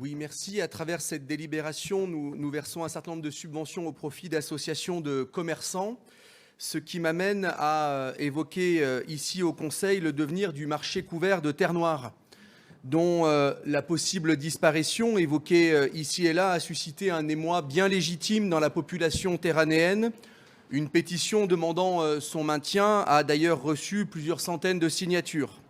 Oui, merci. À travers cette délibération, nous versons un certain nombre de subventions au profit d'associations de commerçants, ce qui m'amène à évoquer ici au Conseil le devenir du marché couvert de Terre Noire, dont la possible disparition, évoquée ici et là, a suscité un émoi bien légitime dans la population terranéenne. Une pétition demandant son maintien a d'ailleurs reçu plusieurs centaines de signatures.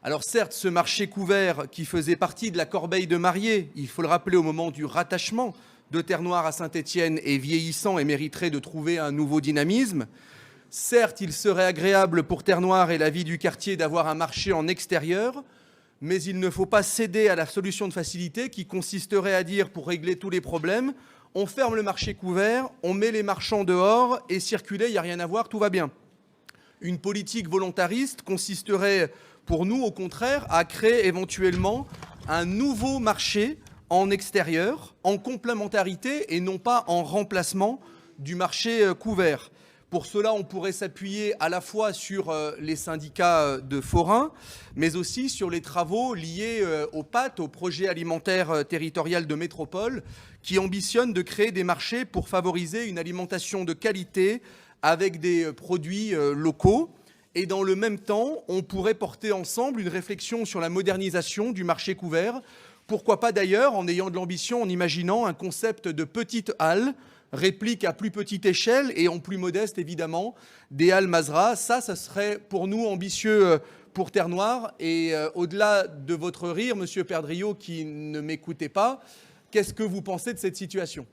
Alors certes, ce marché couvert qui faisait partie de la corbeille de mariée, il faut le rappeler au moment du rattachement de Terre Noire à Saint-Étienne, est vieillissant et mériterait de trouver un nouveau dynamisme. Certes, il serait agréable pour Terre Noire et la vie du quartier d'avoir un marché en extérieur, mais il ne faut pas céder à la solution de facilité qui consisterait à dire, pour régler tous les problèmes, on ferme le marché couvert, on met les marchands dehors et circuler, il n'y a rien à voir, tout va bien. Une politique volontariste consisterait pour nous, au contraire, à créer éventuellement un nouveau marché en extérieur, en complémentarité et non pas en remplacement du marché couvert. Pour cela, on pourrait s'appuyer à la fois sur les syndicats de forains, mais aussi sur les travaux liés au PAT, au projet alimentaire territorial de métropole, qui ambitionne de créer des marchés pour favoriser une alimentation de qualité avec des produits locaux. Et dans le même temps, on pourrait porter ensemble une réflexion sur la modernisation du marché couvert. Pourquoi pas d'ailleurs, en ayant de l'ambition, en imaginant un concept de petite halle, réplique à plus petite échelle et en plus modeste évidemment, des halles Mazra. Ça serait pour nous ambitieux pour Terre Noire. Et au-delà de votre rire, Monsieur Perdriau, qui ne m'écoutez pas, qu'est-ce que vous pensez de cette situation ?